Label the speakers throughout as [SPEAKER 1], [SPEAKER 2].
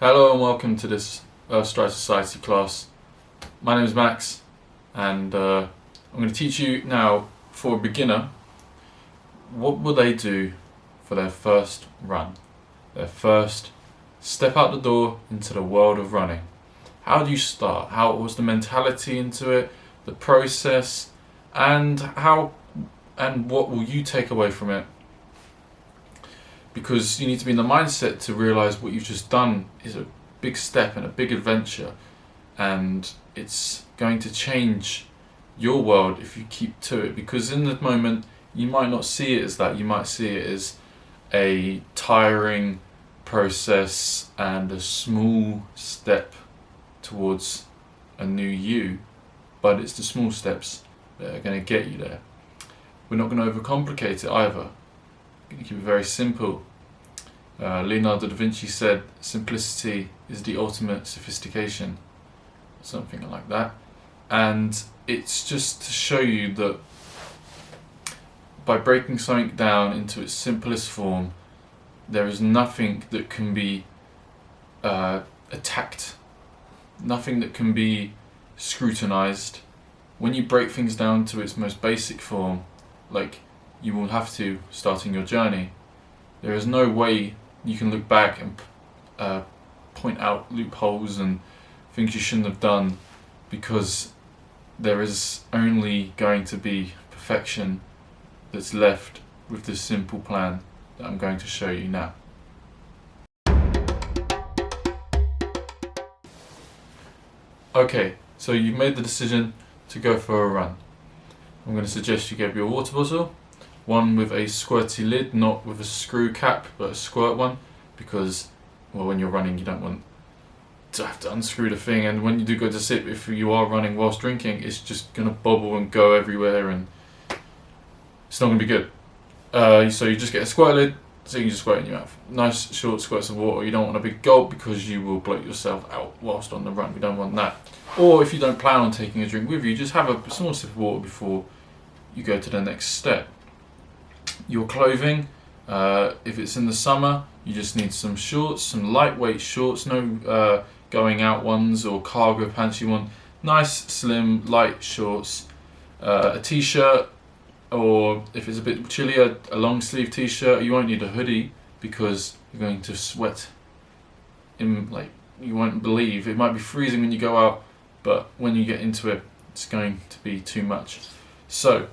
[SPEAKER 1] Hello and welcome to this Stride Society class. My name is Max and I'm going to teach you now, for a beginner, what will they do for their first run, their first step out the door into the world of running. How do you start? How was the mentality into it, the process, and what will you take away from it? Because you need to be in the mindset to realise what you've just done is a big step and a big adventure, and it's going to change your world if you keep to it. Because in the moment you might not see it as that, you might see it as a tiring process and a small step towards a new you, but it's the small steps that are going to get you there. We're not going to overcomplicate it either. Going to keep it very simple. Leonardo da Vinci said, "Simplicity is the ultimate sophistication," something like that. And it's just to show you that by breaking something down into its simplest form, there is nothing that can be attacked, nothing that can be scrutinized. When you break things down to its most basic form, like you will have to starting your journey, there is no way you can look back and point out loopholes and things you shouldn't have done, because there is only going to be perfection that's left with this simple plan that I'm going to show you now. Okay, so you've made the decision to go for a run. I'm going to suggest you get your water bottle, one with a squirty lid, not with a screw cap, but a squirt one, because, well, when you're running you don't want to have to unscrew the thing, and when you do go to sip, if you are running whilst drinking, it's just going to bubble and go everywhere and it's not going to be good. So you just get a squirt lid, so you can just squirt in your mouth. Nice short squirts of water. You don't want a big gulp because you will bloat yourself out whilst on the run. We don't want that. Or if you don't plan on taking a drink with you, just have a small sip of water before you go to the next step. Your clothing, if it's in the summer, you just need some shorts, some lightweight shorts, no going out ones or cargo pants. You want nice, slim, light shorts, a t-shirt, or if it's a bit chillier, a long sleeve t-shirt. You won't need a hoodie because you're going to sweat like you won't believe. It might be freezing when you go out, but when you get into it, it's going to be too much. So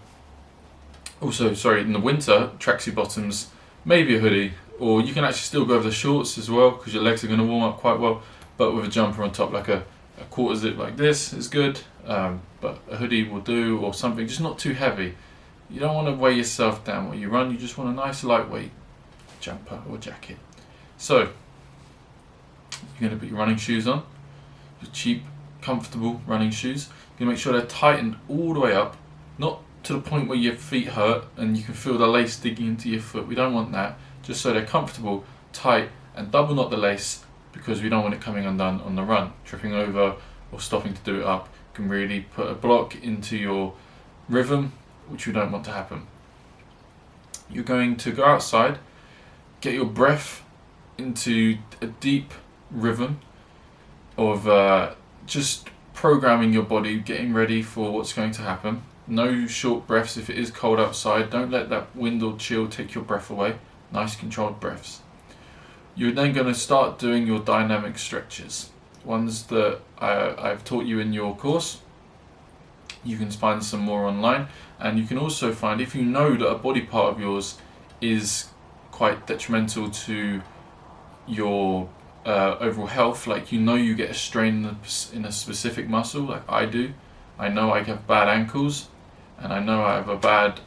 [SPEAKER 1] also, in the winter, tracksuit bottoms, maybe a hoodie, or you can actually still go over the shorts as well because your legs are going to warm up quite well, but with a jumper on top, like a quarter zip like this is good, but a hoodie will do, or something just not too heavy. You don't want to weigh yourself down when you run, you just want a nice lightweight jumper or jacket. So you're going to put your running shoes on, your cheap, comfortable running shoes. You're going to make sure they're tightened all the way up, not to the point where your feet hurt and you can feel the lace digging into your foot. We don't want that. Just so they're comfortable, tight, and double knot the lace, because we don't want it coming undone on the run. Tripping over or stopping to do it up can really put a block into your rhythm, which we don't want to happen. You're going to go outside, get your breath into a deep rhythm of just programming your body, getting ready for what's going to happen. No short breaths if it is cold outside. Don't let that wind or chill take your breath away. Nice controlled breaths. You're then going to start doing your dynamic stretches, ones that I've taught you in your course. You can find some more online, and you can also find, if you know that a body part of yours is quite detrimental to your overall health, like you get a strain in a specific muscle, like I do. I know I have bad ankles, and I know I have a bad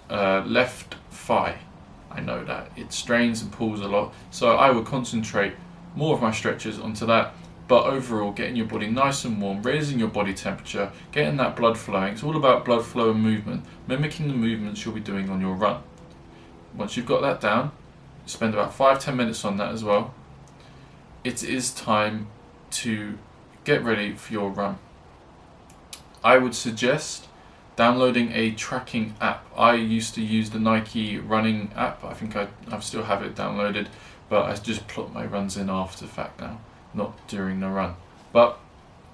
[SPEAKER 1] left thigh. I know that it strains and pulls a lot, so I would concentrate more of my stretches onto that. But overall, getting your body nice and warm, raising your body temperature, getting that blood flowing. It's all about blood flow and movement, mimicking the movements you'll be doing on your run. Once you've got that down, spend about 5-10 minutes on that as well. It is time to get ready for your run. I would suggest downloading a tracking app. I used to use the Nike running app. I think I still have it downloaded, but I just plot my runs in after the fact now. not during the run. But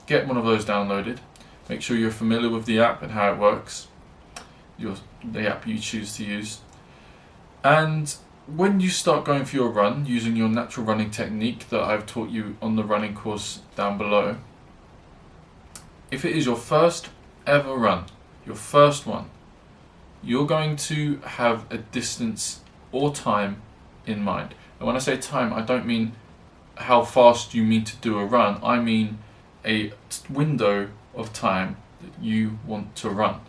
[SPEAKER 1] get one of those downloaded. Make sure you're familiar with the app and how it works, the app you choose to use. And when you start going for your run using your natural running technique that I've taught you on the running course down below, if it is your first ever run, your first one, you're going to have a distance or time in mind. And when I say time, I don't mean how fast you mean to do a run, I mean a window of time that you want to run.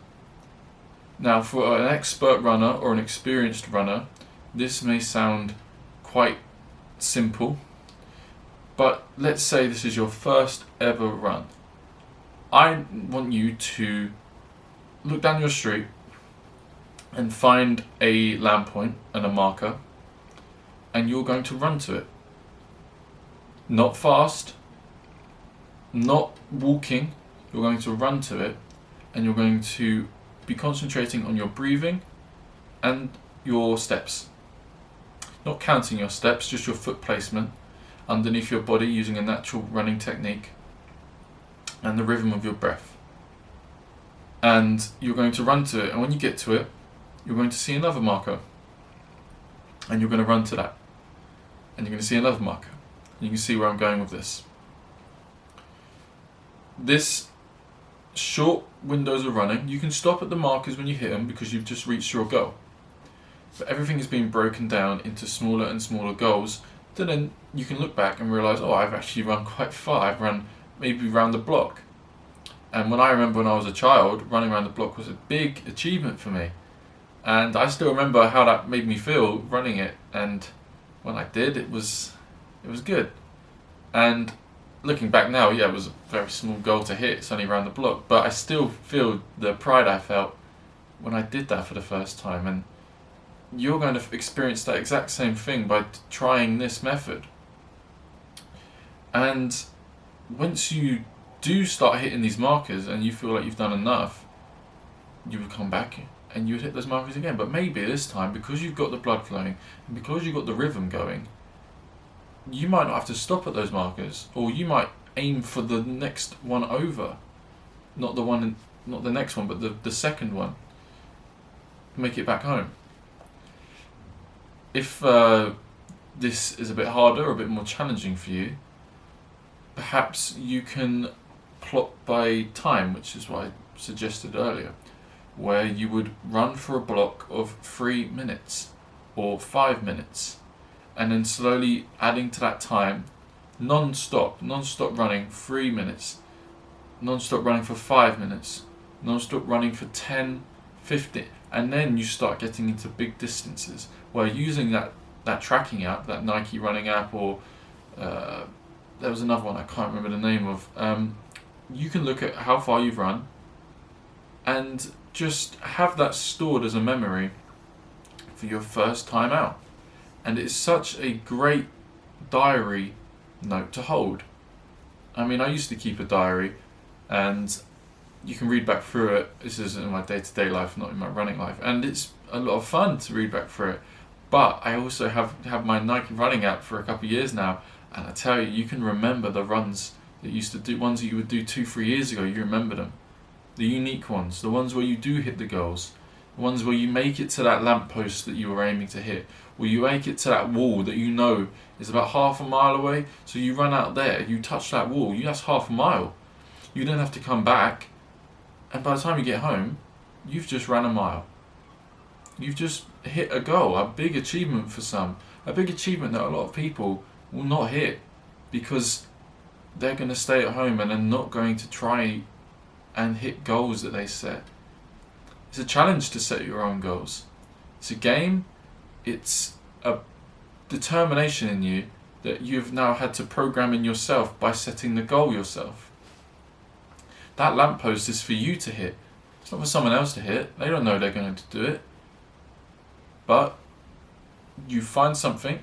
[SPEAKER 1] Now, for an expert runner or an experienced runner, this may sound quite simple, but let's say this is your first ever run. I want you to look down your street and find a land point and a marker, and you're going to run to it. Not fast, not walking, you're going to run to it, and you're going to be concentrating on your breathing and your steps. Not counting your steps, just your foot placement underneath your body using a natural running technique and the rhythm of your breath. And you're going to run to it, and when you get to it, you're going to see another marker, and you're going to run to that, and you're going to see another marker. You can see where I'm going with this. This short windows of running, you can stop at the markers when you hit them because you've just reached your goal. But everything is being broken down into smaller and smaller goals. Then you can look back and realise, oh, I've actually run quite far. I've run maybe around the block. And when I remember when I was a child, running around the block was a big achievement for me. And I still remember how that made me feel running it. And when I did, it was good. And looking back now, yeah, it was a very small goal to hit. It's only around the block. But I still feel the pride I felt when I did that for the first time. And you're going to experience that exact same thing by trying this method. And once you do start hitting these markers and you feel like you've done enough, you would come back and you would hit those markers again. But maybe this time, because you've got the blood flowing and because you've got the rhythm going, you might not have to stop at those markers, or you might aim for the next one over, not the next one, but the second one. Make it back home. If this is a bit harder or a bit more challenging for you, perhaps you can plot by time, which is what I suggested earlier, where you would run for a block of 3 minutes or 5 minutes, and then slowly adding to that time, non-stop running 3 minutes, non-stop running for 5 minutes, non-stop running for 10, 15, and then you start getting into big distances where using that tracking app, that Nike running app, or there was another one I can't remember the name of, you can look at how far you've run and just have that stored as a memory for your first time out. And it's such a great diary note to hold. I mean, I used to keep a diary, and you can read back through it. This is in my day-to-day life, not in my running life, and it's a lot of fun to read back through it. But I also have my Nike running app for a couple of years now, and I tell you, you can remember the runs that you used to do, ones that you would do 2-3 years ago. You remember them, the unique ones, the ones where you do hit the goals, the ones where you make it to that lamppost that you were aiming to hit, where you make it to that wall that you know is about half a mile away. So you run out there, you touch that wall, that's half a mile. You don't have to come back, and by the time you get home, you've just ran a mile. You've just hit a goal, a big achievement for some, a big achievement that a lot of people will not hit because they're going to stay at home and they're not going to try and hit goals that they set. It's a challenge to set your own goals. It's a game. It's a determination in you that you've now had to program in yourself by setting the goal yourself. That lamppost is for you to hit. It's not for someone else to hit. They don't know they're going to do it. But you find something,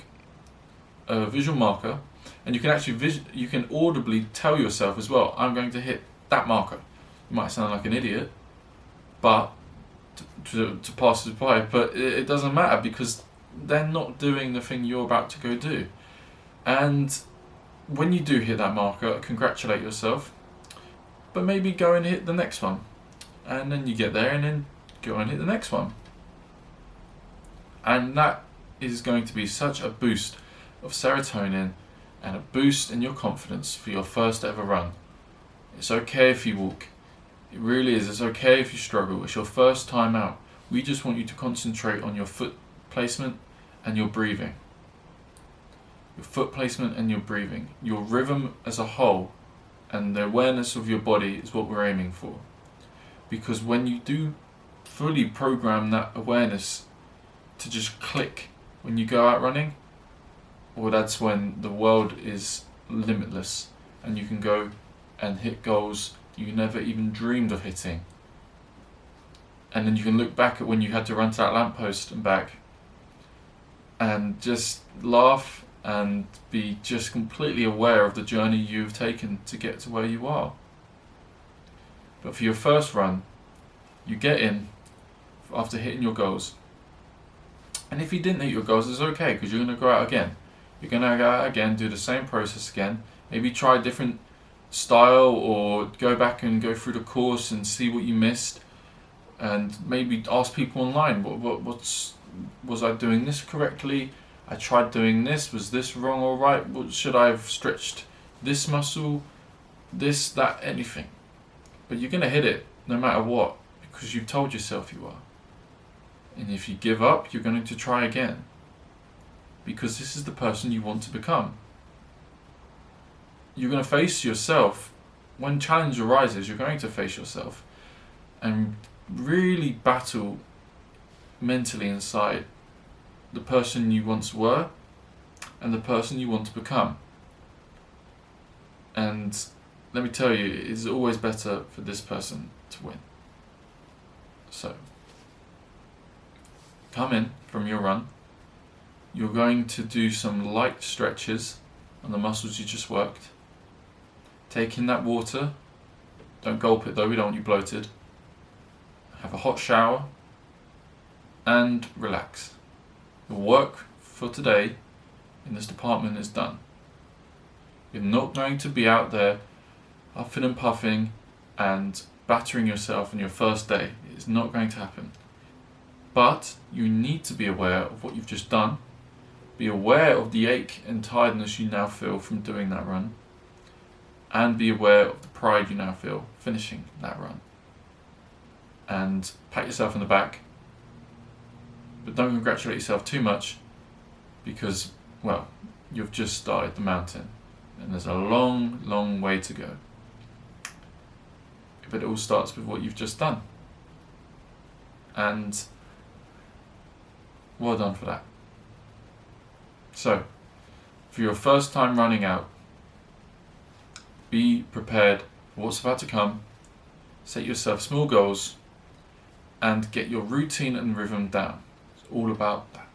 [SPEAKER 1] a visual marker, and you can actually you can audibly tell yourself as well, I'm going to hit that marker. You might sound like an idiot, but to passers-by, but it doesn't matter because they're not doing the thing you're about to go do. And when you do hit that marker, congratulate yourself, but maybe go and hit the next one, and then you get there and then go and hit the next one. And that is going to be such a boost of serotonin and a boost in your confidence for your first ever run. It's okay if you walk. It really is. It's okay if you struggle. It's your first time out. We just want you to concentrate on your foot placement and your breathing. Your foot placement and your breathing. Your rhythm as a whole and the awareness of your body is what we're aiming for. Because when you do fully program that awareness to just click when you go out running, well, that's when the world is limitless and you can go and hit goals you never even dreamed of hitting. And then you can look back at when you had to run to that lamppost and back and just laugh and be just completely aware of the journey you've taken to get to where you are. But for your first run, you get in after hitting your goals. And if you didn't hit your goals, it's okay, because you're going to go out again. You're going to go out again, do the same process again, maybe try a different style or go back and go through the course and see what you missed, and maybe ask people online, was I doing this correctly? I tried doing this, was this wrong or right? Should I have stretched this muscle, this, that, anything? But you're going to hit it no matter what, because you've told yourself you are. And if you give up, you're going to try again, because this is the person you want to become. You're going to face yourself. When challenge arises, you're going to face yourself and really battle mentally inside the person you once were and the person you want to become. And let me tell you, it's always better for this person to win. So, come in from your run. You're going to do some light stretches on the muscles you just worked. Take in that water. Don't gulp it though, we don't want you bloated. Have a hot shower and relax. Your work for today in this department is done. You're not going to be out there huffing and puffing and battering yourself on your first day. It's not going to happen. But you need to be aware of what you've just done. Be aware of the ache and tiredness you now feel from doing that run. And be aware of the pride you now feel finishing that run. And pat yourself on the back. But don't congratulate yourself too much, because, well, you've just started the mountain. And there's a long, long way to go. But it all starts with what you've just done. And well done for that. So, for your first time running out, be prepared for what's about to come, set yourself small goals, and get your routine and rhythm down. It's all about that.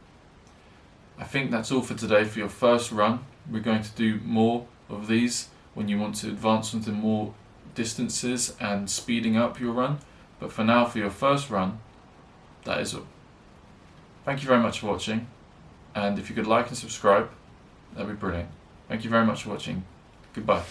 [SPEAKER 1] I think that's all for today for your first run. We're going to do more of these when you want to advance into more distances and speeding up your run. But for now, for your first run, that is all. Thank you very much for watching. And if you could like and subscribe, that'd be brilliant. Thank you very much for watching. Goodbye.